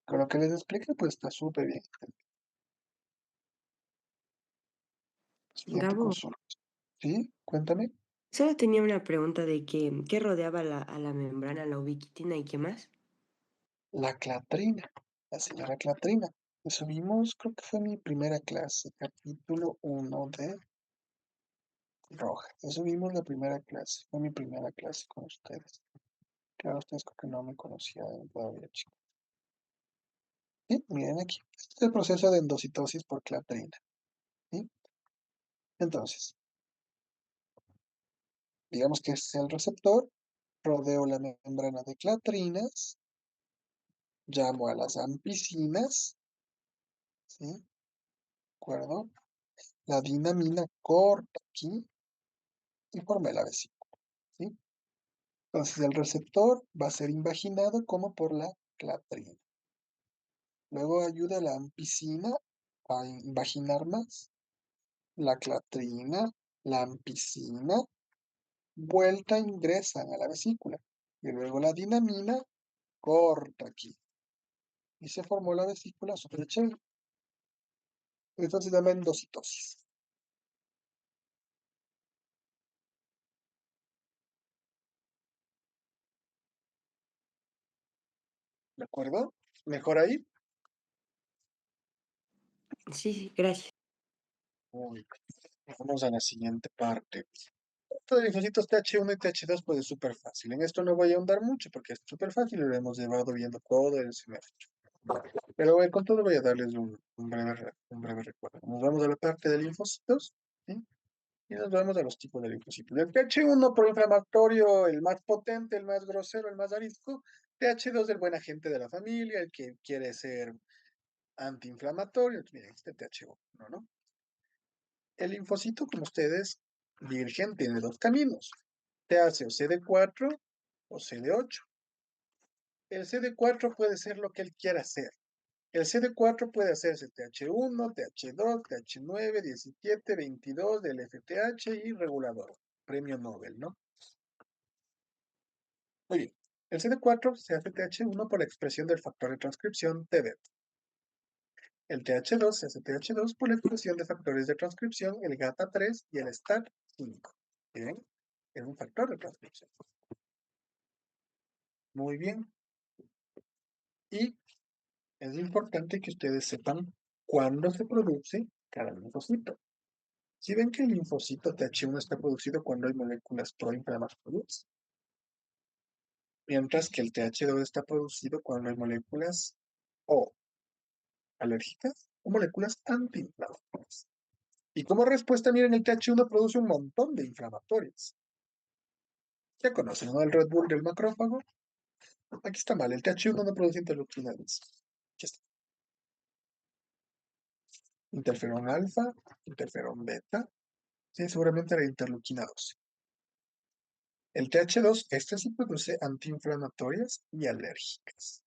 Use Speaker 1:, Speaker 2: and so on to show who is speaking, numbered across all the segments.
Speaker 1: Con lo que les expliqué, pues está súper bien. Siguiente
Speaker 2: Gabo,
Speaker 1: consulta. ¿Sí? Cuéntame.
Speaker 2: solo tenía una pregunta de qué rodeaba a la membrana, la ubiquitina y qué más.
Speaker 1: La Clatrina. La señora Clatrina. Eso vimos, creo que fue mi primera clase, capítulo 1 de Roja. Eso vimos la primera clase. Fue mi primera clase con ustedes. Claro, ustedes creo que no me conocían todavía, chicos. Sí, miren aquí. Este es el proceso de endocitosis por Clatrina. ¿Sí? Entonces, digamos que este es el receptor. Rodeo la membrana de clatrinas. Llamo a las ampicinas. ¿Sí? ¿De acuerdo? La dinamina corta aquí y forma la vesícula. ¿Sí? Entonces el receptor va a ser invaginado como por la clatrina. Luego ayuda a la ampicina a invaginar más. La clatrina, la ampicina, vuelta ingresan a la vesícula. Y luego la dinamina corta aquí. Y se formó la vesícula súper chévere. Esto se llama endocitosis. ¿De acuerdo? Mejor ahí.
Speaker 2: Sí, sí, gracias.
Speaker 1: Muy bien. Vamos a la siguiente parte. Esto de linfocitos TH1 y TH2 pues es súper fácil. En esto no voy a ahondar mucho porque es súper fácil y lo hemos llevado viendo todo el semestre. Pero con todo voy a darles un breve recuerdo. Nos vamos a la parte de linfocitos, ¿sí? Y nos vamos a los tipos de linfocitos. El TH1 proinflamatorio, el más potente, el más grosero, el más arisco. TH2 el buen agente de la familia, el que quiere ser antiinflamatorio. Miren, este TH1, ¿no? El linfocito, como ustedes, virgen, tiene dos caminos. Te hace o CD4 o CD8. El CD4 puede ser lo que él quiera hacer. El CD4 puede hacerse TH1, TH2, TH9, 17, 22 del FTH y regulador. Premio Nobel, ¿no? Muy bien. El CD4 se hace TH1 por la expresión del factor de transcripción TBET. El TH2 se hace TH2 por la expresión de factores de transcripción, el GATA3 y el STAT5. ¿Bien? Es un factor de transcripción. Muy bien. Y es importante que ustedes sepan cuándo se produce cada linfocito. Si ven que el linfocito TH1 está producido cuando hay moléculas proinflamatorias, mientras que el TH2 está producido cuando hay moléculas o alérgicas o moléculas antiinflamatorias. Y como respuesta, miren, el TH1 produce un montón de inflamatorias. Ya conocen, ¿no? El Red Bull del macrófago. Aquí está mal, el TH1 no produce interleuquinas. Aquí está. Interferón alfa, interferón beta. Sí, seguramente era interleuquina 12. El TH2, este sí produce antiinflamatorias y alérgicas.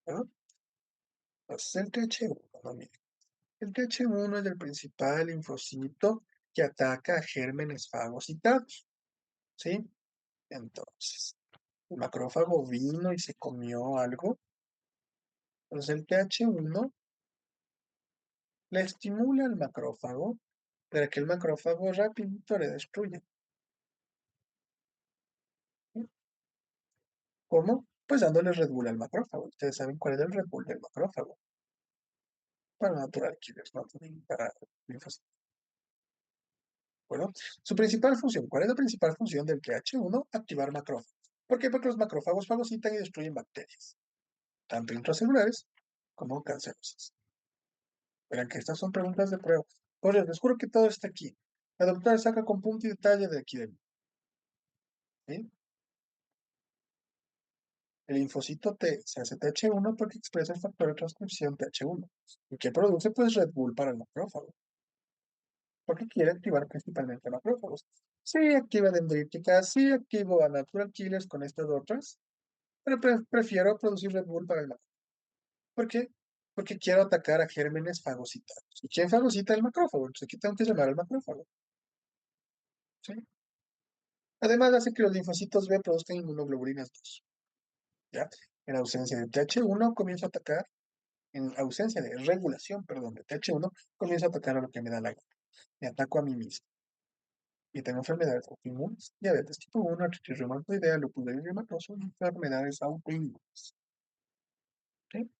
Speaker 1: ¿No? Entonces, el TH1, no, miren. El TH1 es el principal linfocito que ataca a gérmenes fagocitados. ¿Sí? Entonces, el macrófago vino y se comió algo. Entonces, el TH1 le estimula al macrófago para que el macrófago rapidito le destruya. ¿Sí? ¿Cómo? Pues dándole Red Bull al macrófago. Ustedes saben cuál es el Red Bull del macrófago. Para natural killers, no para linfocitos. Bueno, su principal función, ¿cuál es la principal función del TH1? Activar macrófagos. ¿Por qué? Porque los macrófagos fagocitan y destruyen bacterias, tanto intracelulares como cancerosas. Verán que estas son preguntas de prueba. Jorge, les juro que todo está aquí. La doctora saca con punto y detalle de aquí de mí. ¿Sí? El linfocito T se hace TH1 porque expresa el factor de transcripción TH1. ¿Y qué produce? Pues Red Bull para el macrófago. Porque quiere activar principalmente macrófagos. Sí, activa dendríticas, sí, activo a natural killers con estas otras, pero prefiero producir Red Bull para el macrófago. ¿Por qué? Porque quiero atacar a gérmenes fagocitados. ¿Y quién fagocita el macrófago? Entonces aquí tengo que llamar al macrófago. ¿Sí? Además hace que los linfocitos B produzcan inmunoglobulinas 2. ¿Ya? En ausencia de TH1 comienzo a atacar, en ausencia de regulación, perdón, de TH1, comienzo a atacar a lo que me da la gana. Me ataco a mí mismo. Y tengo enfermedades autoinmunes, diabetes tipo 1, artritis reumatoidea, lupus eritematoso, enfermedades autoinmunes. ¿Sí?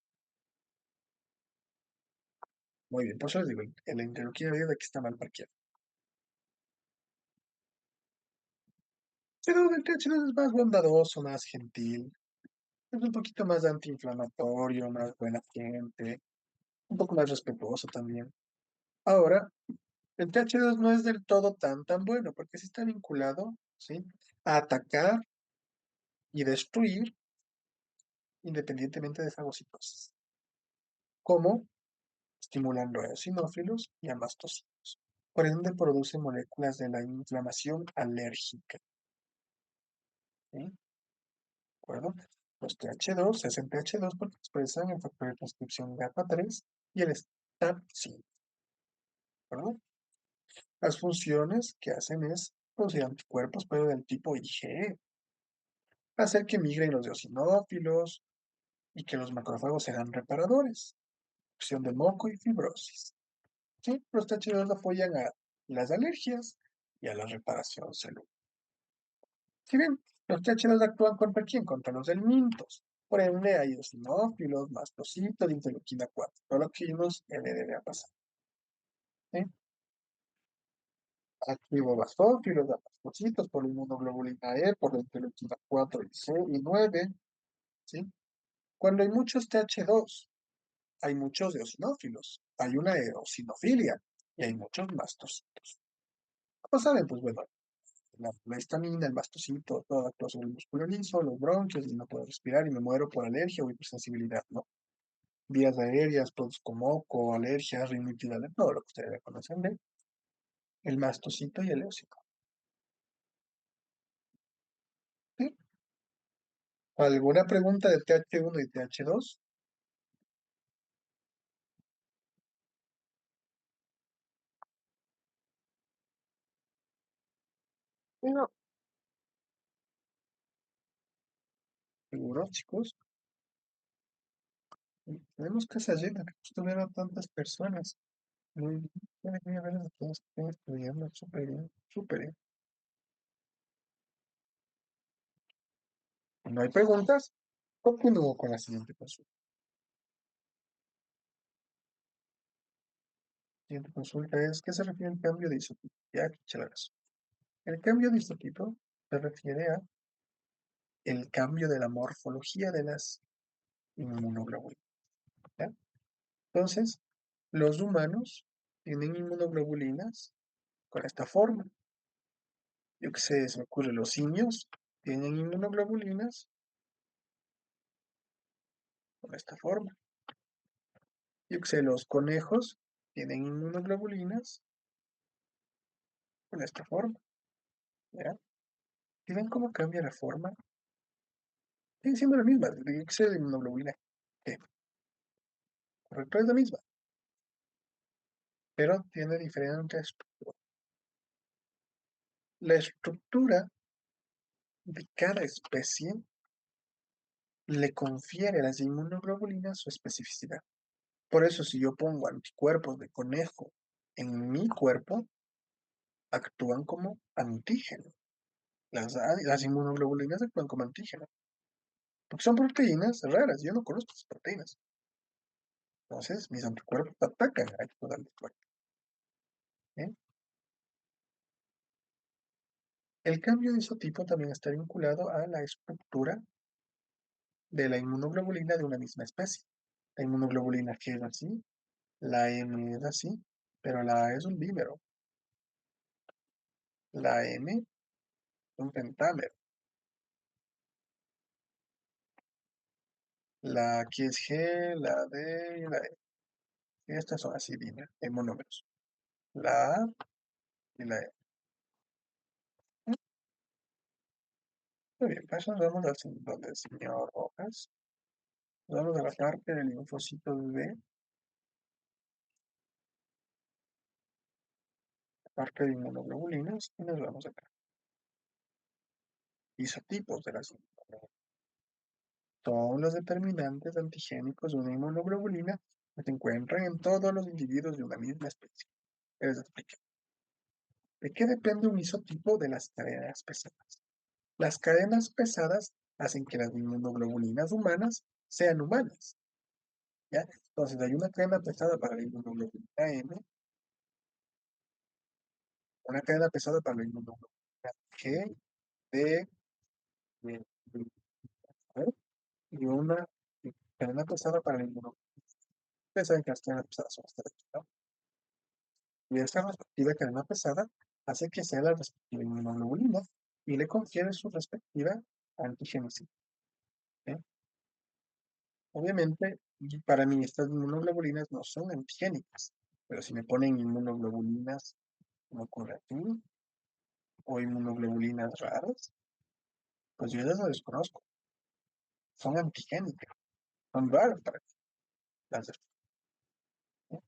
Speaker 1: Muy bien, por eso les digo, el interleuquina de aquí está mal parqueado. Pero el TH2 es más bondadoso, más gentil, es un poquito más antiinflamatorio, más buena gente, un poco más respetuoso también. Ahora, el TH2 no es del todo tan bueno, porque sí está vinculado, ¿sí? A atacar y destruir independientemente de fagocitosis, como estimulando a eosinófilos y a mastocitos. Por ende, produce moléculas de la inflamación alérgica, ¿sí? ¿De acuerdo? Los TH2 se hacen TH2 porque expresan el factor de transcripción GAPA3 y el STAT5, ¿de acuerdo? Las funciones que hacen es producir anticuerpos, pero del tipo IgE, hacer que migren los eosinófilos y que los macrófagos sean reparadores, acción de moco y fibrosis. ¿Sí? Los TH2 apoyan a las alergias y a la reparación celular. Si bien los TH2 actúan contra quién? Contra los helmintos. Por ende, hay eosinófilos, mastocitos, interleuquina 4. Todo lo que vimos en el pasado. ¿Sí? Activo basófilos, mastocitos por la inmunoglobulina E, por la interleuquina 4 y C y 9. ¿Sí? Cuando hay muchos TH2, hay muchos eosinófilos. Hay una eosinofilia y hay muchos mastocitos. ¿Cómo saben? Pues bueno, la histamina, el mastocito, todo actúa sobre el músculo liso, los bronquios, y no puedo respirar y me muero por alergia o hipersensibilidad, ¿no? Vías aéreas, produzco moco, alergias, rinitis, todo lo que ustedes ya conocen de el mastocito y el eocito. ¿Sí? ¿Alguna pregunta de TH1 y TH2?
Speaker 2: No,
Speaker 1: Seguro, chicos. Tenemos casa llena, que justo ver a tantas personas. Muy bien. Voy a ver a todos que están estudiando. Súper bien, súper bien. ¿No hay preguntas? Continúo con la siguiente consulta. Siguiente consulta es, ¿qué se refiere al cambio de isotipo? Ya, chéveres. El cambio de isotipo se refiere a el cambio de la morfología de las inmunoglobulinas, ¿ya? Entonces, los humanos tienen inmunoglobulinas con esta forma. Yo qué sé, se me ocurre, los simios tienen inmunoglobulinas con esta forma. Yo qué sé, los conejos tienen inmunoglobulinas con esta forma, ¿ya? ¿Y ven cómo cambia la forma? Sigue siendo la misma, yo qué sé, de inmunoglobulina T, correcto, es la misma, pero tiene diferente estructura. La estructura de cada especie le confiere a las inmunoglobulinas su especificidad. Por eso, si yo pongo anticuerpos de conejo en mi cuerpo, actúan como antígeno. Las inmunoglobulinas actúan como antígeno, porque son proteínas raras. Yo no conozco esas proteínas. Entonces, mis anticuerpos atacan a estos anticuerpos. ¿Eh? El cambio de isotipo también está vinculado a la estructura de la inmunoglobulina de una misma especie. La inmunoglobulina G es así, la M es así, pero la A es un dímero. La M es un pentámero. La aquí es G, la D y la E. Estas son así, dímeros, en monómeros. La A y la E. Muy bien, pues nos vamos al donde el señor Rojas. Nos vamos a la parte del linfocito B, la parte de inmunoglobulinas, y nos vamos acá. Isotipos de las inmunoglobulinas. son los determinantes antigénicos de una inmunoglobulina que se encuentran en todos los individuos de una misma especie. Les expliqué. ¿De qué depende un isotipo de las cadenas pesadas? Las cadenas pesadas hacen que las inmunoglobulinas humanas sean humanas, ¿ya? Entonces hay una cadena pesada para la inmunoglobulina M, una cadena pesada para la inmunoglobulina G, D, D, D, ¿eh? Y una cadena pesada para la inmunoglobulina. Ustedes saben que las cadenas pesadas son estas de aquí, ¿no? Y esta respectiva cadena pesada hace que sea la respectiva inmunoglobulina y le confiere su respectiva antigénesis, ¿eh? Obviamente, y para mí estas inmunoglobulinas no son antigénicas, pero si me ponen inmunoglobulinas como ocurre aquí, o inmunoglobulinas raras, pues yo ya las desconozco, son antigénicas, son raras para mí. Las ¿no?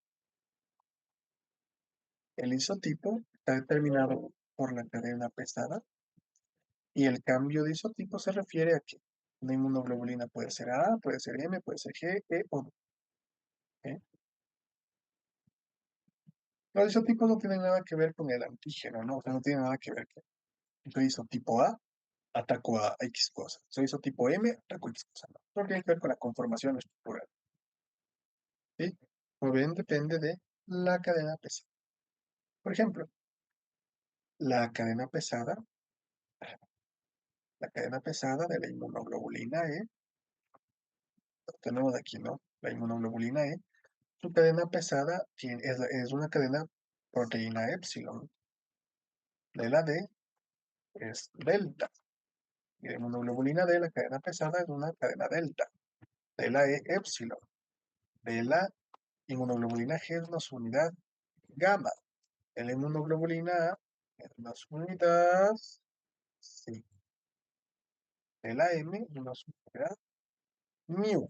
Speaker 1: El isotipo está determinado por la cadena pesada y el cambio de isotipo se refiere a que una inmunoglobulina puede ser A, puede ser M, puede ser G, E o D, ¿eh? Los isotipos no tienen nada que ver con el antígeno, ¿no? O sea, no tienen nada que ver con soy isotipo A, ataco a X cosa. Soy isotipo M, ataco a X cosa. No, no tiene que ver con la conformación estructural, ¿sí? Como ven, depende de la cadena pesada. Por ejemplo, la cadena pesada, la cadena pesada de la inmunoglobulina E, lo tenemos aquí, ¿no? La inmunoglobulina E, su cadena pesada es una cadena proteína epsilon. De la D es delta. Y la inmunoglobulina D, la cadena pesada, es una cadena delta. De la E, epsilon. De la inmunoglobulina G es una unidad gamma. De la inmunoglobulina A es una unidad, sí. De la M es una unidad mu.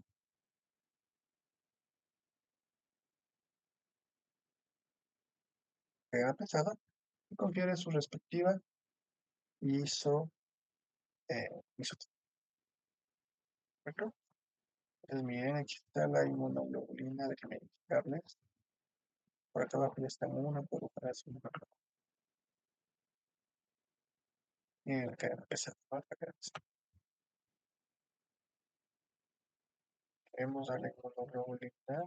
Speaker 1: Cadena pesada y confiere su respectiva iso, isotipo. ¿Correcto? Entonces, miren, aquí está la inmunoglobulina, déjenme indicarles. Por acá abajo ya está una, por acá es una. Miren la cadena pesada, ¿no? La cadena pesada. Tenemos a la inmunoglobulina.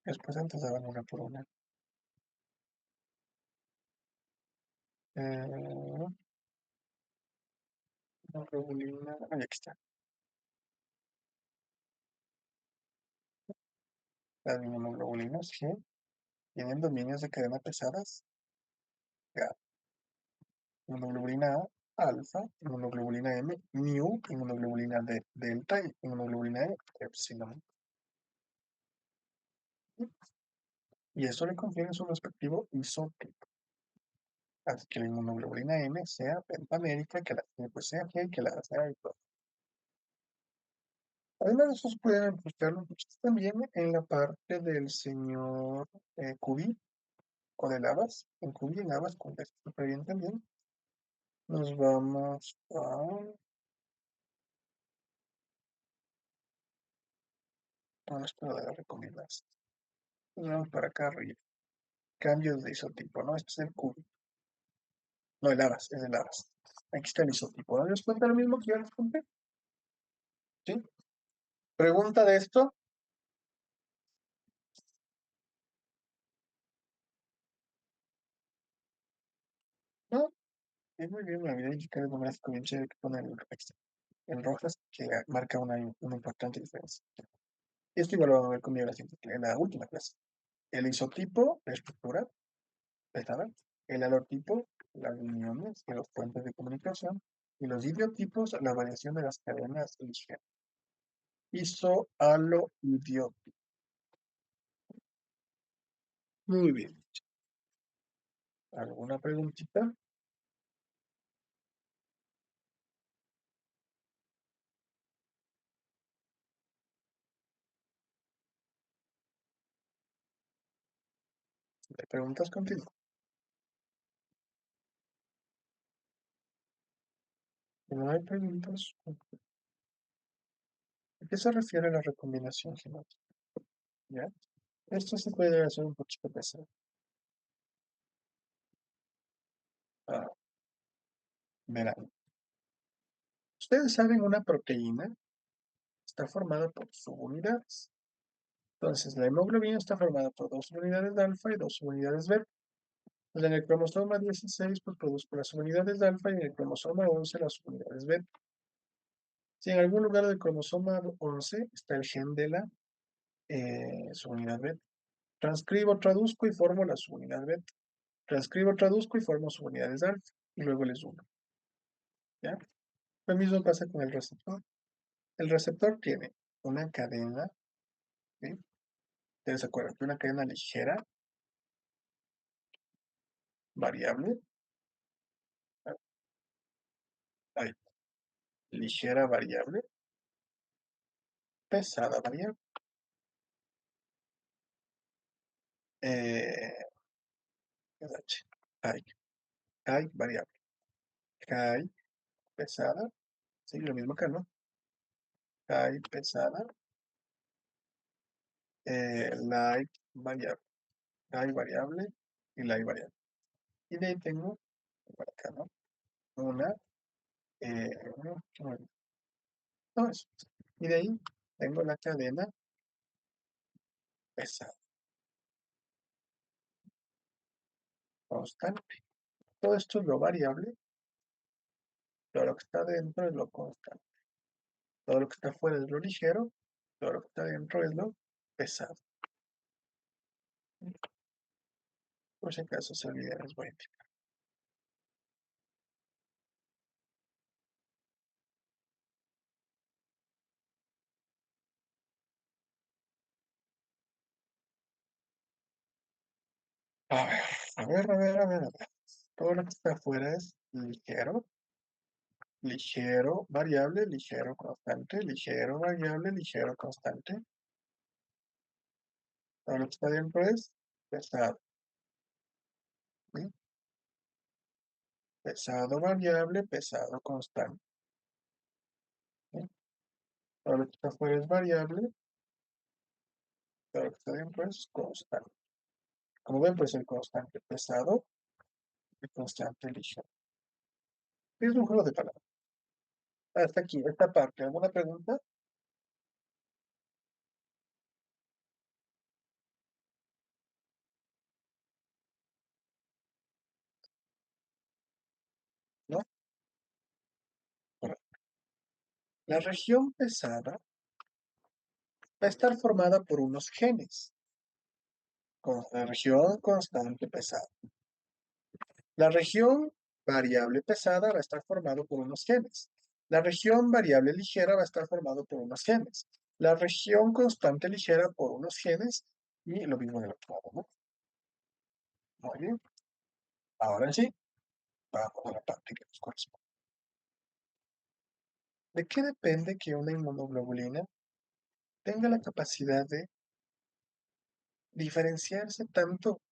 Speaker 1: Después antes daban una por una. Eh, inmunoglobulina. Ah, aquí está. Las inmunoglobulinas G tienen dominios de cadena pesadas. Ya, inmunoglobulina A, alfa, inmunoglobulina M, mu, inmunoglobulina D, delta y inmunoglobulina E, epsilon. Y eso le confiere su respectivo isotipo. Así que la inmunoglobulina M sea pentamérica, que la G pues sea G, que la A sea I. Además de eso, pueden buscarlo también en la parte del señor Curie o de Lavas. En Curie, en Lavas, con esto súper bien también. Nos vamos a nuestra de las recomendaciones. Nos vamos para acá arriba. Cambios de isotipo, ¿no? Este es el Curie. No, el Lavas, es el Lavas. Aquí está el isotipo. ¿No les cuenta lo mismo que yo les conté? ¿Sí? Pregunta de esto. No, es muy bien, me olvidé indicar el monográfico bien chévere que pone en rojas, que marca una importante diferencia. Esto igual lo vamos a ver conmigo en la última clase. El isotipo, la estructura, pesada, el halotipo, las uniones y los puentes de comunicación, y los idiotipos, la variación de las cadenas ligeras. Isohaloidiotipo. Muy bien. ¿Alguna preguntita? ¿De preguntas contigo? Si no hay preguntas, qué se refiere la recombinación genética? ¿Ya? Esto se puede hacer un poquito pesado. Ah, verán. Ustedes saben, una proteína está formada por subunidades. Entonces, la hemoglobina está formada por dos subunidades de alfa y dos subunidades beta. En el cromosoma 16, pues produzco las subunidades de alfa y en el cromosoma 11 las subunidades beta. Si en algún lugar del cromosoma 11 está el gen de la subunidad beta, transcribo, traduzco y formo la subunidad beta. Transcribo, traduzco y formo subunidades de alfa y luego les uno. ¿Ya? Lo mismo pasa con el receptor. El receptor tiene una cadena, ¿sí? ¿Ustedes se acuerdan? Que una cadena ligera, variable, hay ligera variable, pesada variable. Eh, es H. Hay variable. High, pesada, sí, lo mismo acá, ¿no? High, pesada, light, variable. High, variable y light, variable. Y de ahí tengo, por acá, ¿no? Una, eh, bueno, no, eso. Y de ahí tengo la cadena pesada, constante. Todo esto es lo variable, todo lo que está dentro es lo constante. Todo lo que está fuera es lo ligero, todo lo que está dentro es lo pesado. Por si acaso se olvidan, les voy a indicar. A ver, a ver. Todo lo que está afuera es ligero, ligero, variable, ligero, constante, ligero, variable, ligero, constante. Todo lo que está dentro es pesado, ¿sí? Pesado, variable, pesado, constante, ¿sí? Todo lo que está afuera es variable, todo lo que está dentro es constante. Como ven, pues el constante pesado y constante ligero. Es un juego de palabras. Hasta aquí, esta parte. ¿Alguna pregunta? ¿No? Bueno, la región pesada va a estar formada por unos genes, con la región constante pesada. La región variable pesada va a estar formado por unos genes. La región variable ligera va a estar formado por unos genes. La región constante ligera por unos genes y lo mismo del otro lado, ¿no? Muy bien. Ahora sí, vamos a la parte que nos corresponde. ¿De qué depende que una inmunoglobulina tenga la capacidad de diferenciarse tanto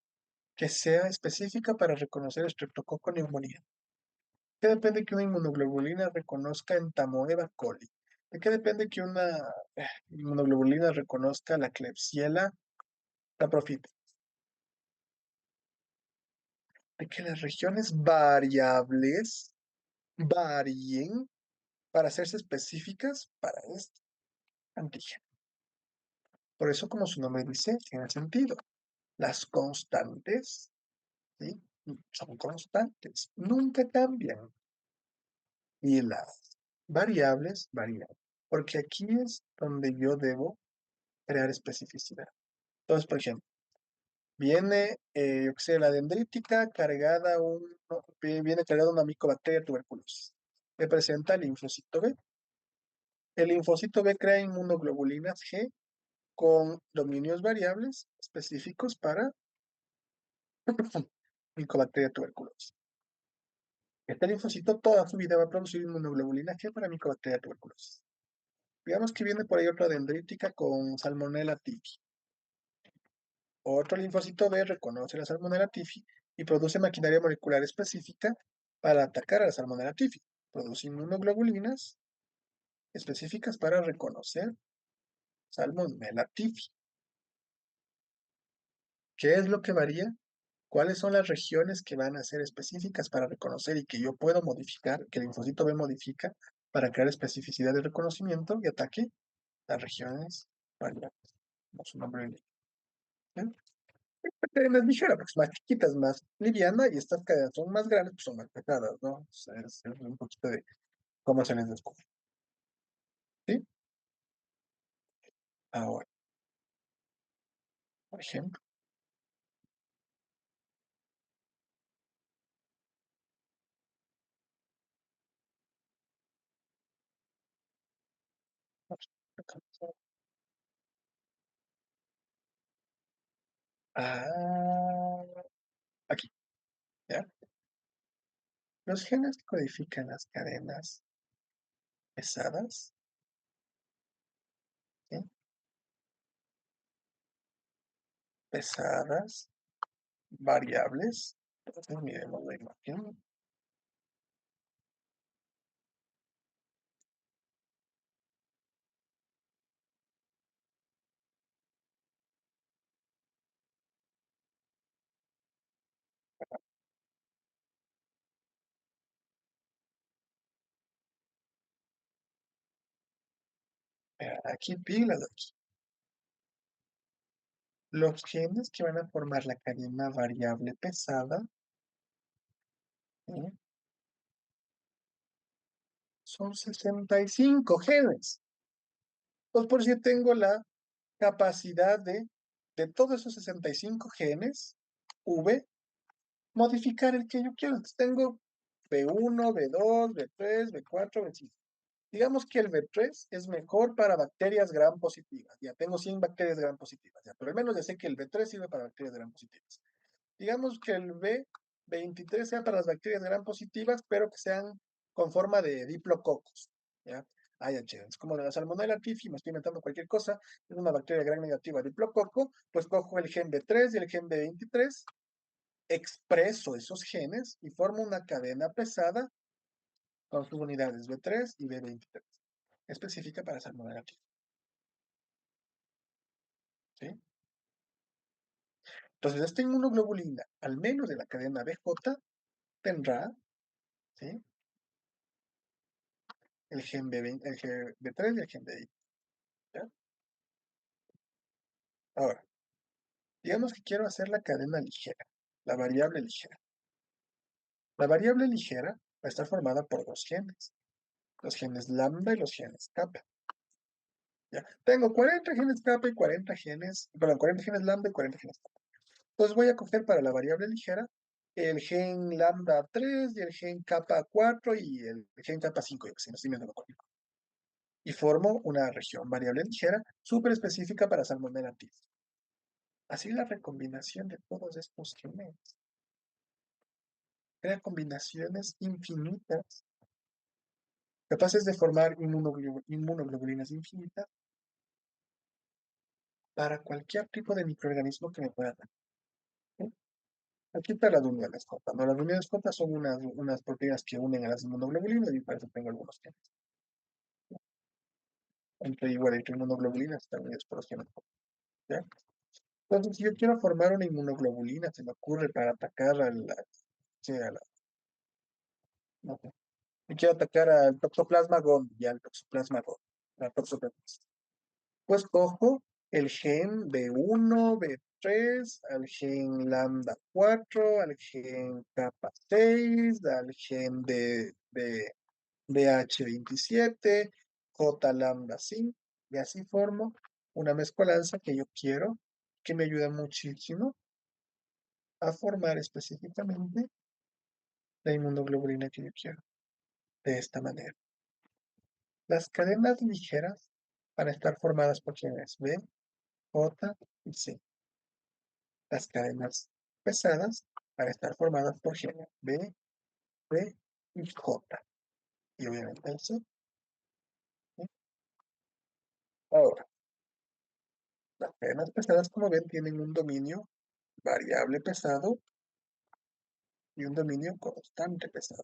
Speaker 1: que sea específica para reconocer Streptococcus pneumoniae? ¿Qué depende que una inmunoglobulina reconozca Entamoeba coli? ¿De qué depende que una inmunoglobulina reconozca la Klebsiella saprophyta? De que las regiones variables varíen para hacerse específicas para este antígeno. Por eso, como su nombre dice, tiene sentido. Las constantes, ¿sí? Son constantes, nunca cambian. Y las variables varían. Porque aquí es donde yo debo crear especificidad. Entonces, por ejemplo, viene, yo qué sé, la dendrítica cargada, no, viene cargada una micobacteria tuberculosis. Me presenta el linfocito B. El linfocito B crea inmunoglobulinas G con dominios variables específicos para micobacteria tuberculosis. Este linfocito toda su vida va a producir inmunoglobulina G para micobacteria tuberculosis. Digamos que viene por ahí otra dendrítica con Salmonella typhi. Otro linfocito B reconoce la Salmonella typhi y produce maquinaria molecular específica para atacar a la Salmonella typhi. Produce inmunoglobulinas específicas para reconocer Salmonella typhi. ¿Qué es lo que varía? ¿Cuáles son las regiones que van a ser específicas para reconocer y que yo puedo modificar, que el linfocito B modifica para crear especificidad de reconocimiento y ataque? Las regiones variables, como su nombre indica. ¿Bien? Esta cadena es ligera, porque es más chiquita, es más liviana, y estas cadenas son más grandes, pues son más pesadas, ¿no? O sea, es un poquito de cómo se les descubre. ¿Sí? Ahora, por ejemplo, ah, aquí, ¿ya? Los genes que codifican las cadenas pesadas, ¿sí? Pesadas, variables. Entonces, miremos la imagen. Aquí, pilas aquí. Los genes que van a formar la cadena variable pesada, ¿sí? Son 65 genes. Pues por si tengo la capacidad de todos esos 65 genes, V, modificar el que yo quiero. Entonces tengo B1, B2, B3, B4, B5. Digamos que el B3 es mejor para bacterias gram positivas. Ya tengo 100 bacterias gram positivas, ya, pero al menos ya sé que el B3 sirve para bacterias gram positivas. Digamos que el B23 sea para las bacterias gram positivas, pero que sean con forma de diplococos. ¿Ya? IHN. Es como de la Salmonella typhi, me estoy inventando cualquier cosa, es una bacteria gram negativa diplococo, pues cojo el gen B3 y el gen B23, expreso esos genes y formo una cadena pesada con sus unidades B3 y B23, específica para Salmonella typhi. ¿Sí? Entonces, esta inmunoglobulina, al menos de la cadena BJ, tendrá, ¿sí? El gen B20, el gen B3 y el gen B20. ¿Ya? Ahora, digamos que quiero hacer la cadena ligera, la variable ligera. La variable ligera va a estar formada por dos genes, los genes lambda y los genes kappa. ¿Ya? Tengo 40 genes kappa y 40 genes, perdón, 40 genes lambda y 40 genes kappa. Entonces voy a coger para la variable ligera el gen lambda 3 y el gen kappa 4 y el gen kappa 5, yo que sé, no estoy viendo lo cual. Y formo una región variable ligera súper específica para Salmonella typhi. Así la recombinación de todos estos genes crea combinaciones infinitas, capaces de formar inmunoglobulinas infinitas para cualquier tipo de microorganismo que me pueda dar. ¿Sí? Aquí está las uniones J, ¿no? Las uniones J son unas proteínas que unen a las inmunoglobulinas y para eso tengo algunos genes. Entre inmunoglobulinas están unidas por los genes J, ¿ya? Entonces, si yo quiero formar una inmunoglobulina, se me ocurre para atacar sí, no sé, y quiero atacar al Toxoplasma gondii, ya al Toxoplasma gondii, la Toxoplasma. Pues cojo el gen B1, B3, al gen lambda 4, al gen kappa 6, al gen de BH27, J lambda 5, y así formo una mezcolanza que yo quiero, que me ayuda muchísimo a formar específicamente la inmunoglobulina que yo quiero, de esta manera. Las cadenas ligeras van a estar formadas por genes B, J y C. Las cadenas pesadas van a estar formadas por genes B, B y J. Y obviamente el C. ¿Sí? Ahora, las cadenas pesadas, como ven, tienen un dominio variable pesado y un dominio constante pesado.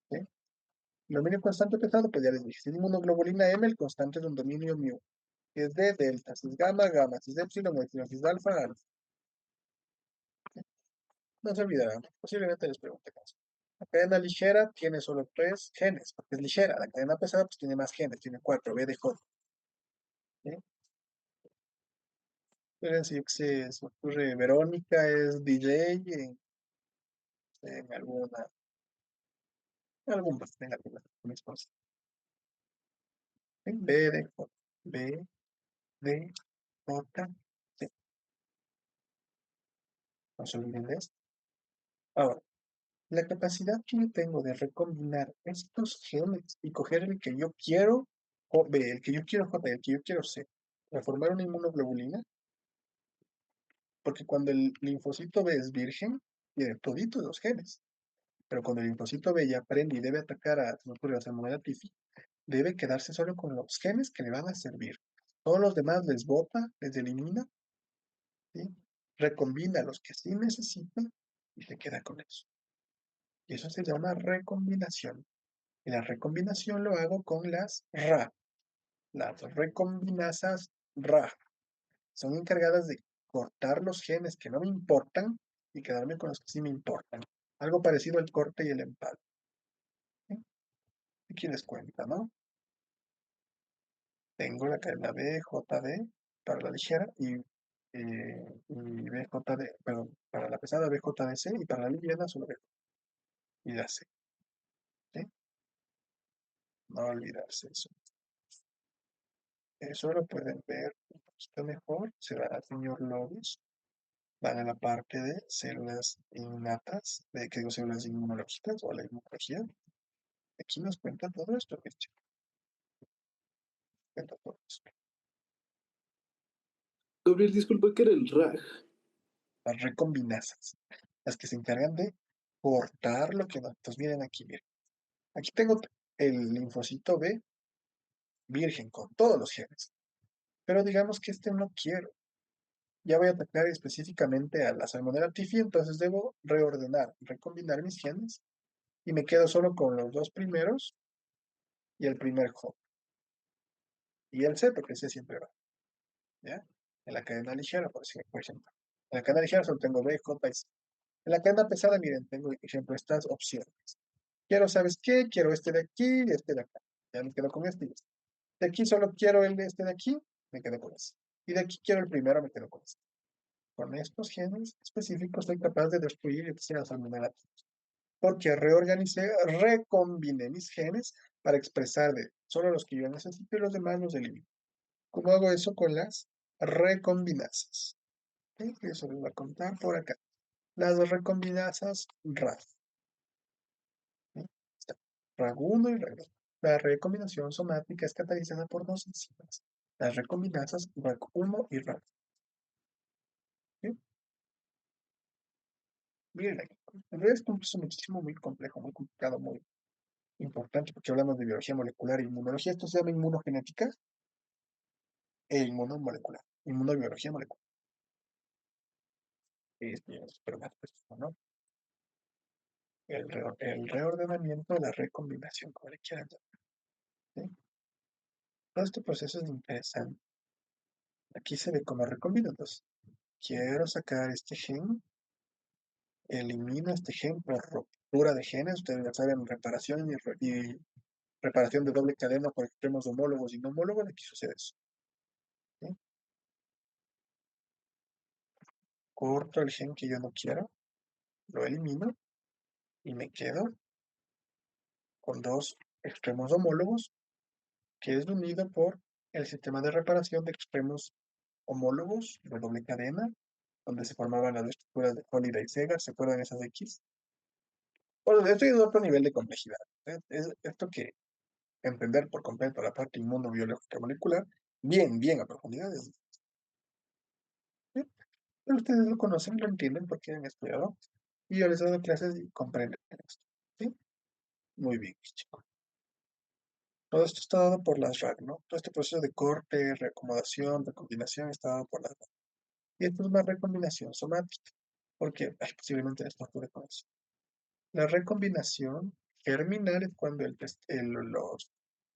Speaker 1: ¿Sí? El dominio constante pesado, pues ya les dije, si es inmunoglobulina M, el constante es un dominio mu. Si es D, delta, si es gamma, gamma, si es epsilon, si es alfa, alfa. No se olvidarán, posiblemente les pregunte caso. La cadena ligera tiene solo tres genes, porque es ligera. La cadena pesada pues tiene más genes, tiene cuatro, B de J. ¿Sí? Miren, si se me ocurre, Verónica es DJ en en alguna, mis cosas. En B de J, B de J, C. No se olviden de esto. Ahora, la capacidad que yo tengo de recombinar estos genes y coger el que yo quiero, o B, el que yo quiero J y el que yo quiero C, para formar una inmunoglobulina, porque cuando el linfocito B es virgen, tiene toditos los genes. Pero cuando el linfocito B ya aprende y debe atacar a, se me ocurre, la salmonella tifi, debe quedarse solo con los genes que le van a servir. Todos los demás les bota, les elimina, ¿sí? Recombina los que sí necesita y se queda con eso. Y eso se llama recombinación. Y la recombinación lo hago con las RA, las recombinasas RA. Son encargadas de cortar los genes que no me importan y quedarme con los que sí me importan. Algo parecido al corte y el empalme. ¿Sí? Aquí les cuenta, ¿no? Tengo la cadena BJD para la ligera y BJD, perdón, para la pesada BJDC y para la liviana solo BJ y la C. ¿Sí? No olvidarse eso. Eso lo pueden ver un poquito mejor. Se van al señor Lobos, van a la parte de células innatas, de que digo células inmunológicas o la inmunología. Aquí nos cuenta todo esto, mis chicos, cuenta todo esto.
Speaker 3: Gabriel, disculpa que era el RAG.
Speaker 1: Las recombinasas, las que se encargan de cortar lo que no. Entonces miren aquí, miren. Aquí tengo el linfocito B virgen con todos los genes, pero digamos que este no quiero. Ya voy a atacar específicamente a la salmonella tifi, entonces debo reordenar, recombinar mis genes y me quedo solo con los dos primeros y el primer hop. Y el C, porque el C siempre va, ¿ya? En la cadena ligera, por ejemplo. En la cadena ligera solo tengo B, J y C. En la cadena pesada, miren, tengo, por ejemplo, estas opciones. Quiero, ¿sabes qué? Quiero este de aquí y este de acá. Ya me quedo con este y este. De aquí solo quiero el de este de aquí, me quedo con ese. Y de aquí quiero el primero, me quedo con ese. Con estos genes específicos soy capaz de destruir la salmonella porque reorganicé, recombiné mis genes para expresar de solo los que yo necesito y los demás los elimino. ¿Cómo hago eso con las recombinasas? ¿Sí? Eso les voy a contar por acá. Las recombinasas RAF. ¿Sí? Está. RAG1 y RAG2. La recombinación somática es catalizada por dos enzimas. Las recombinasas RAG1 y RAG2. ¿Sí? Miren aquí. En realidad es un proceso muchísimo, muy complejo, muy complicado, muy importante porque hablamos de biología molecular e inmunología. Esto se llama inmunogenética e inmunomolecular. Inmunobiología molecular. Es bien súper más preciso, ¿no? El reordenamiento de la recombinación, como le quieran llamar. ¿Sí? Todo este proceso es interesante. Aquí se ve cómo recombino. Entonces, quiero sacar este gen, elimino este gen por ruptura de genes. Ustedes ya saben, reparación y reparación de doble cadena por extremos homólogos y no homólogos. Aquí sucede eso. ¿Sí? Corto el gen que yo no quiero, lo elimino y me quedo con dos extremos homólogos que es unido por el sistema de reparación de extremos homólogos de doble cadena, donde se formaban las estructuras de Holiday y Segar, ¿se acuerdan esas X? Bueno, esto es otro nivel de complejidad. Es esto que entender por completo la parte inmunobiológica molecular, bien, bien a profundidad. ¿Sí? Pero ustedes lo conocen, lo entienden porque han estudiado y yo les he dado clases y comprenden esto. ¿Sí? Muy bien, mis chicos. Todo esto está dado por las RAC, ¿no? Todo este proceso de corte, reacomodación, recombinación está dado por las RAC. Y esto es una recombinación somática, porque posiblemente les torture con eso. La recombinación germinal es cuando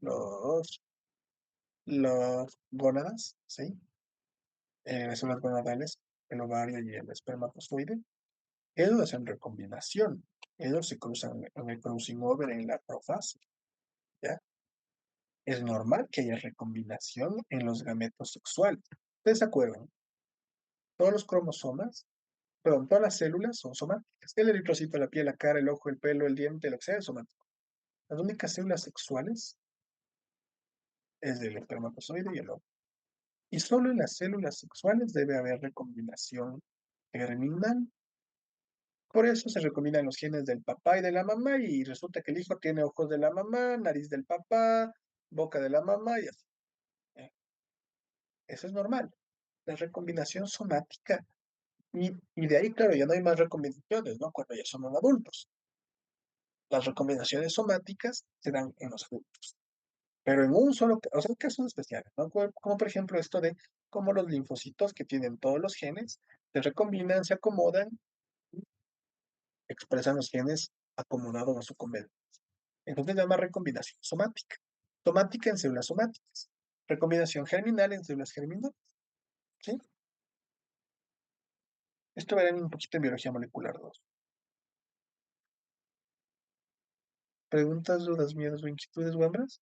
Speaker 1: los, los gónadas, ¿sí? Las células gonadales, el ovario y el espermatozoide, ellos hacen recombinación. Ellos se cruzan en el crossing over en la profase, ¿ya? Es normal que haya recombinación en los gametos sexuales. ¿Ustedes se acuerdan? Todos los cromosomas, perdón, todas las células son somáticas. El eritrocito, la piel, la cara, el ojo, el pelo, el diente, lo que sea es somático. Las únicas células sexuales es el espermatozoide y el óvulo. Y solo en las células sexuales debe haber recombinación germinal. Por eso se recombinan los genes del papá y de la mamá y resulta que el hijo tiene ojos de la mamá, nariz del papá, boca de la mamá y así. ¿Eh? Eso es normal. La recombinación somática. Y de ahí, claro, ya no hay más recombinaciones, ¿no? Cuando ya son adultos. Las recombinaciones somáticas se dan en los adultos. Pero en un solo, o sea, casos especiales, ¿no? Como por ejemplo esto de cómo los linfocitos que tienen todos los genes se recombinan, se acomodan, expresan los genes acomodados a su convenio. Entonces se llama recombinación somática. Somática en células somáticas. Recombinación germinal en células germinales. ¿Sí? Esto verán un poquito en biología molecular 2. ¿Preguntas, dudas, miedos o inquietudes, Wambras?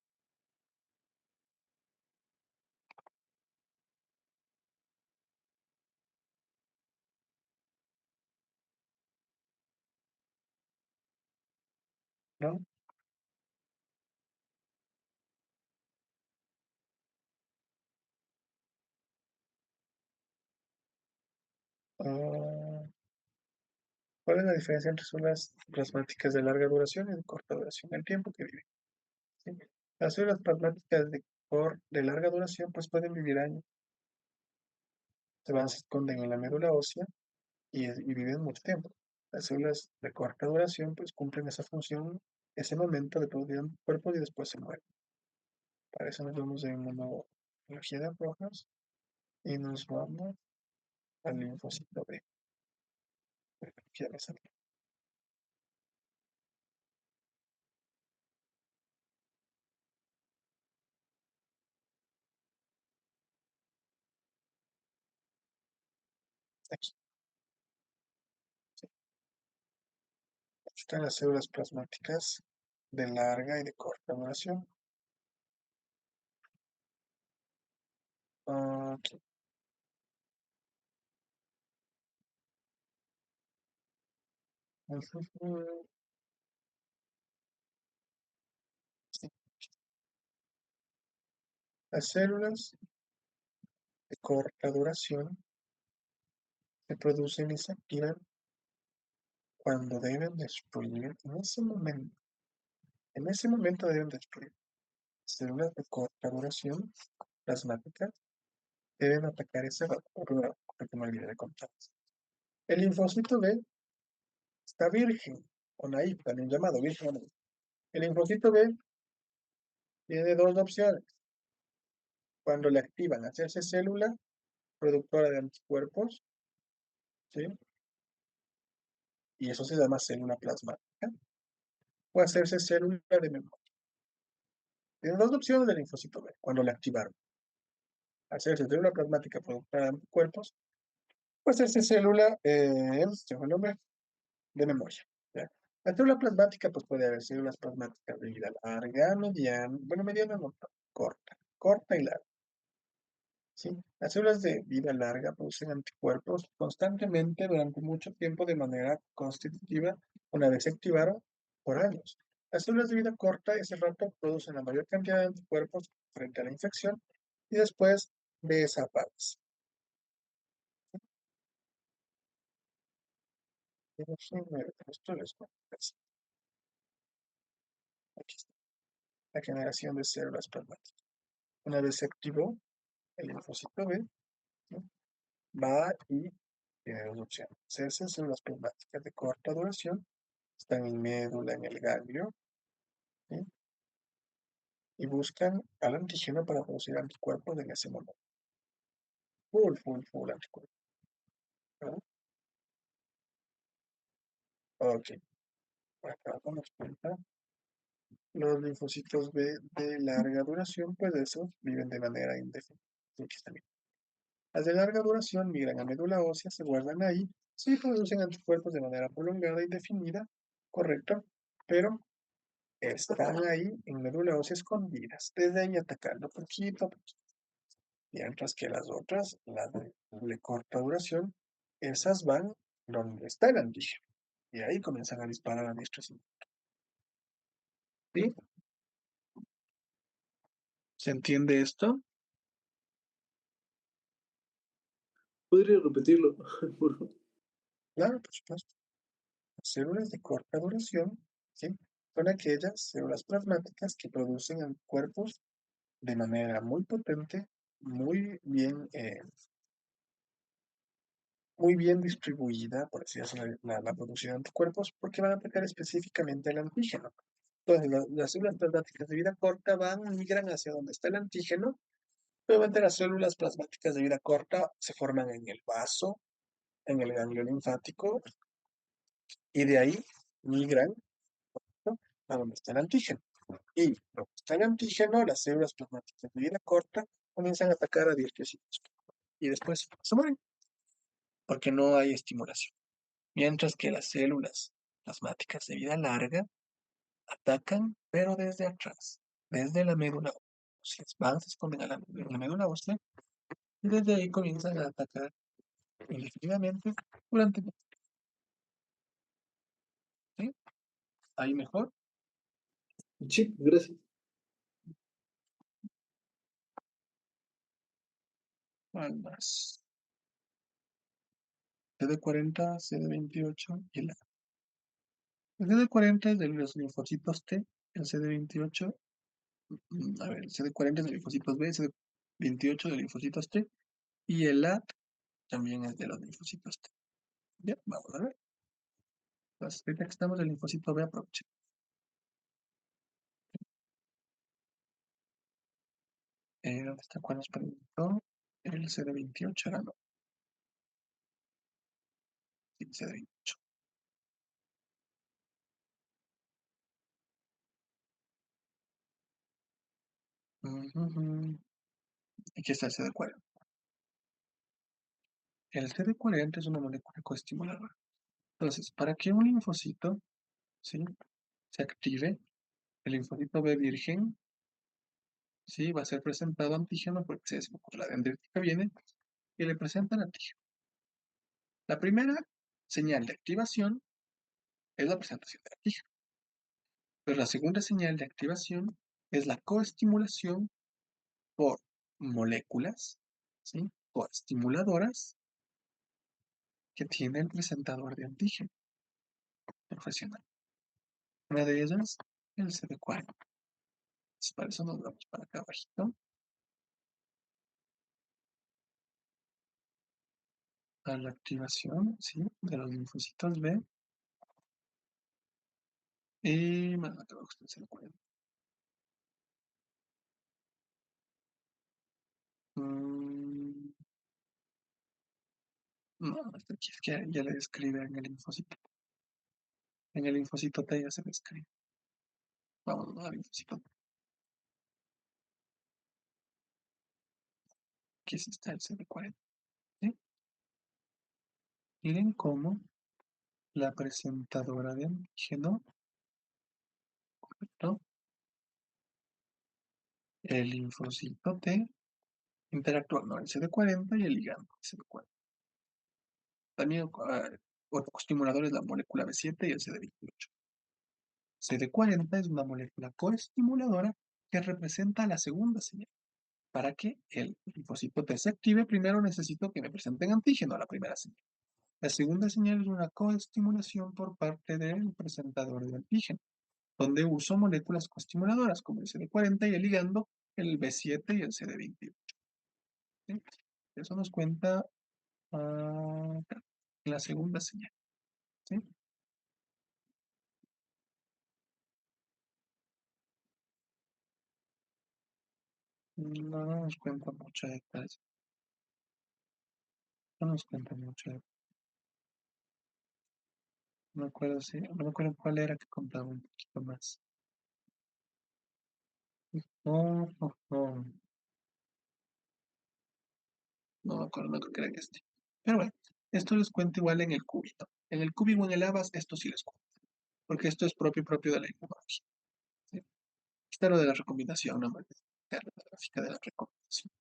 Speaker 1: ¿No? Ah, ¿cuál es la diferencia entre células plasmáticas de larga duración y de corta duración? El tiempo que viven. ¿Sí? Las células plasmáticas de larga duración pues pueden vivir años. Se esconden en la médula ósea y viven mucho tiempo. Las células de corta duración pues cumplen esa función, ese momento de producir cuerpos y después se mueren. Para eso nos vamos de inmunología de rojas y nos vamos al linfocito B. Ya me salió. Aquí, sí. Aquí están las células plasmáticas de larga y de corta duración. Aquí. Sí. Las células de corta duración se producen y se activan cuando deben destruir en ese momento. En ese momento deben destruir. Células de corta duración plasmáticas deben atacar ese primero, porque me olvidé de contar. El linfocito B está virgen, o naif, también llamado virgen o naif. El linfocito B tiene dos opciones. Cuando le activan, hacerse célula productora de anticuerpos, ¿sí? Y eso se llama célula plasmática, o hacerse célula de memoria. Tienen dos opciones del linfocito B cuando le activaron. Hacerse célula plasmática productora de anticuerpos, o hacerse célula, ¿se fue el nombre? De memoria. ¿Ya? La célula plasmática, pues puede haber células plasmáticas de vida larga, mediana, bueno, mediana no, corta, corta y larga. ¿Sí? Las células de vida larga producen anticuerpos constantemente durante mucho tiempo de manera constitutiva, una vez se activaron por años. Las células de vida corta, ese rato, producen la mayor cantidad de anticuerpos frente a la infección y después desaparecen. Esto les cuento. Aquí está, la generación de células plasmáticas. Una vez se activó el linfocito B, ¿sí? Va y tiene dos opciones. Hacerse células plasmáticas de corta duración, están en médula, en el ganglio, ¿sí? Y buscan al antígeno para producir anticuerpos en ese momento. Full anticuerpos. ¿Verdad? Ok, por acá nos cuenta. Los linfocitos B de larga duración, pues esos viven de manera indefinida. Aquí está bien. Las de larga duración migran a médula ósea, se guardan ahí, sí producen anticuerpos de manera prolongada y definida, correcto, pero están ahí en médula ósea escondidas, desde ahí atacando poquito a poquito. Mientras que las otras, las de corta duración, esas van donde está el antígeno. Y ahí comienzan a disparar a diestra y siniestra. ¿Sí? ¿Se entiende esto?
Speaker 3: ¿Podría repetirlo, por favor?
Speaker 1: Claro, por supuesto. Las células de corta duración, ¿sí? Son aquellas células plasmáticas que producen anticuerpos de manera muy potente, muy bien distribuida, por así decirlo, la producción de anticuerpos, porque van a atacar específicamente el antígeno. Entonces, las células plasmáticas de vida corta migran hacia donde está el antígeno. Obviamente, las células plasmáticas de vida corta se forman en el vaso, en el ganglio linfático, y de ahí migran, ¿no?, a donde está el antígeno. Y donde está el antígeno, las células plasmáticas de vida corta comienzan a atacar a diestra y siniestra. Y después se mueren, porque no hay estimulación. Mientras que las células plasmáticas de vida larga atacan, pero desde atrás, desde la médula ósea. Van, se esconden a la médula ósea y desde ahí comienzan a atacar indefinidamente durante, ¿sí? Ahí mejor.
Speaker 3: Sí, gracias.
Speaker 1: ¿Cuál más? CD40, CD28 y la. El CD40 es de los linfocitos T, el CD28, a ver, el CD40 es de linfocitos B, el CD28 de linfocitos T y el LAT también es de los linfocitos T. Bien, vamos a ver. Entonces, ahorita que estamos del linfocito B, aprovechemos. ¿Dónde está? ¿Cuál nos preguntó? El CD28 era no. Sí, CD28. Ujujú. Aquí está el CD40. El CD40 es una molécula coestimuladora. Entonces, para que un linfocito, ¿sí?, se active, el linfocito B virgen, ¿sí?, va a ser presentado antígeno porque se descompuso la dendrítica, viene y le presentan antígeno. La primera señal de activación es la presentación de antígeno. Pero la segunda señal de activación es la coestimulación por moléculas, ¿sí?, coestimuladoras que tiene el presentador de antígeno profesional. Una de ellas, el CD40. Entonces, para eso nos vamos para acá abajito, a la activación, ¿sí?, de los linfocitos B. Y más acá abajo está el CD40. Mm, no, hasta aquí es que ya le describe en el linfocito. En el linfocito T ya se describe. Vamos al linfocito T. Aquí sí está el CD40. ¿Sí? Miren cómo la presentadora de antígeno, ¿no?, el linfocito T, interactúan con el CD40 y el ligando CD40. También otro coestimulador es la molécula B7 y el CD28. CD40 es una molécula coestimuladora que representa la segunda señal. Para que el linfocito T se active, primero necesito que me presenten antígeno, la primera señal. La segunda señal es una coestimulación por parte del presentador de antígeno, donde uso moléculas coestimuladoras como el CD40 y el ligando, el B7 y el CD28. ¿Sí? Eso nos cuenta la segunda señal. ¿Sí? No nos cuenta mucho detalles. No nos cuenta mucho detalles. No me acuerdo cuál era que contaba un poquito más. Oh, oh, oh. No me acuerdo, no creo que era en este. Pero bueno, esto les cuento igual en el cubito. En el Cubi o en el Abas, esto sí les cuento. Porque esto es propio de la inmunología. ¿Sí? Está lo de la recomendación, no me olvides. La gráfica de la recomendación.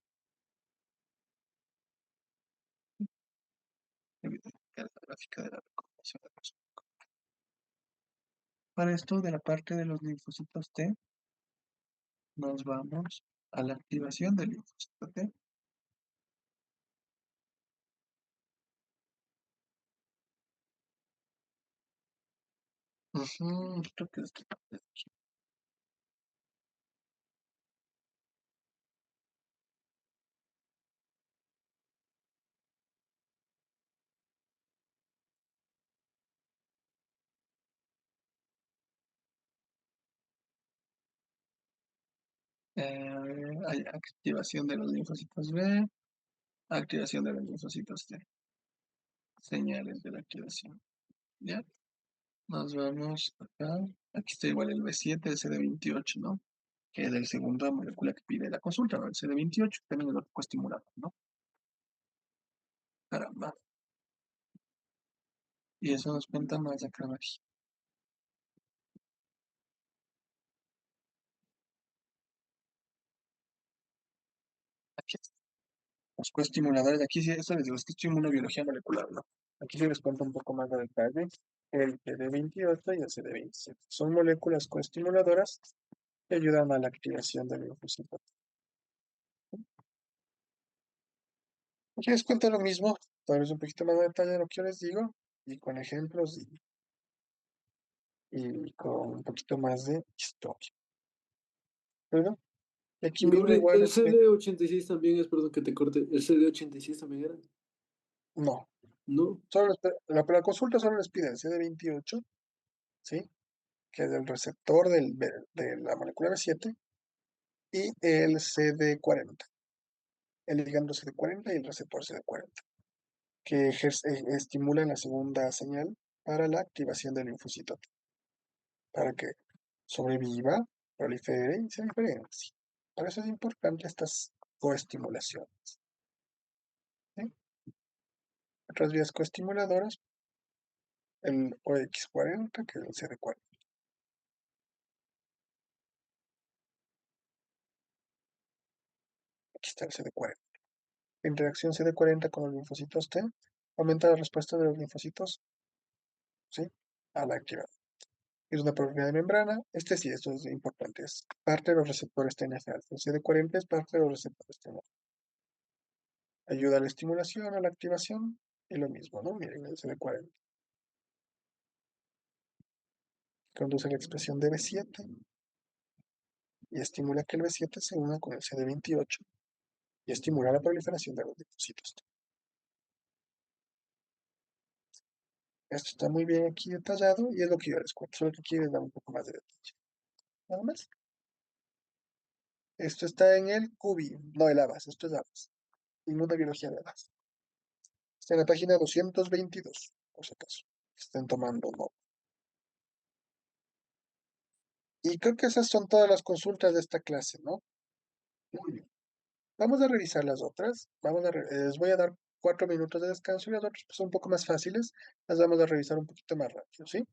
Speaker 1: La gráfica de la recomendación. Para esto de la parte de los linfocitos T, nos vamos a la activación del linfocito T. Creo que es esta parte de aquí. Hay activación de los linfocitos B, activación de los linfocitos T, señales de la activación. ¿Ya? Nos vamos acá. Aquí está igual el B7, el CD28, ¿no? Que es el segunda molécula que pide la consulta, ¿no? El CD28, también el otro coestimulador, ¿no? Caramba. Y eso nos cuenta más acá abajo. Aquí está. Los coestimuladores, aquí sí, eso les digo, es que estoy en inmunobiología molecular, ¿no? Aquí sí les cuento un poco más de detalle. El CD28 y el CD27. Son moléculas coestimuladoras que ayudan a la activación del linfocito. Aquí les cuento lo mismo, tal vez un poquito más de detalle de lo que yo les digo, y con ejemplos y con un poquito más de historia. ¿Verdad? Y aquí mismo
Speaker 3: Gabriel,
Speaker 1: igual
Speaker 3: el
Speaker 1: explico.
Speaker 3: CD86 también es, perdón que te corte, el CD86 también era,
Speaker 1: No,
Speaker 3: ¿no?
Speaker 1: solo la consulta solo les pide el CD28, ¿sí? Que es el receptor de la molécula B7, y el CD40, el ligando CD40 y el receptor CD40, que estimulan la segunda señal para la activación del linfocito T, para que sobreviva, prolifere y se diferencie. Por eso es importante estas coestimulaciones. ¿Sí? Otras vías coestimuladoras, el OX40, que es el CD40. Aquí está el CD40. La interacción CD40 con los linfocitos T aumenta la respuesta de los linfocitos, ¿sí? A la actividad. Es una propiedad de membrana. Este sí, esto es importante. Es parte de los receptores TNF-alfa. El CD40 es parte de los receptores TNF. Ayuda a la estimulación, a la activación y lo mismo, ¿no? Miren, el CD40 conduce a la expresión de B7 y estimula que el B7 se una con el CD28 y estimula la proliferación de los linfocitos T. Esto está muy bien aquí detallado y es lo que yo les cuento. Solo que aquí les da un poco más de detalle. Nada más. Esto está en el CUBI, no el ABAS, esto es ABAS. Inmunobiología de ABAS. Está en la página 222, por si acaso. Estén tomando nota. Y creo que esas son todas las consultas de esta clase, ¿no? Muy bien. Vamos a revisar las otras. Les voy a dar 4 minutos de descanso y las otras pues, son un poco más fáciles. Las vamos a revisar un poquito más rápido, ¿sí?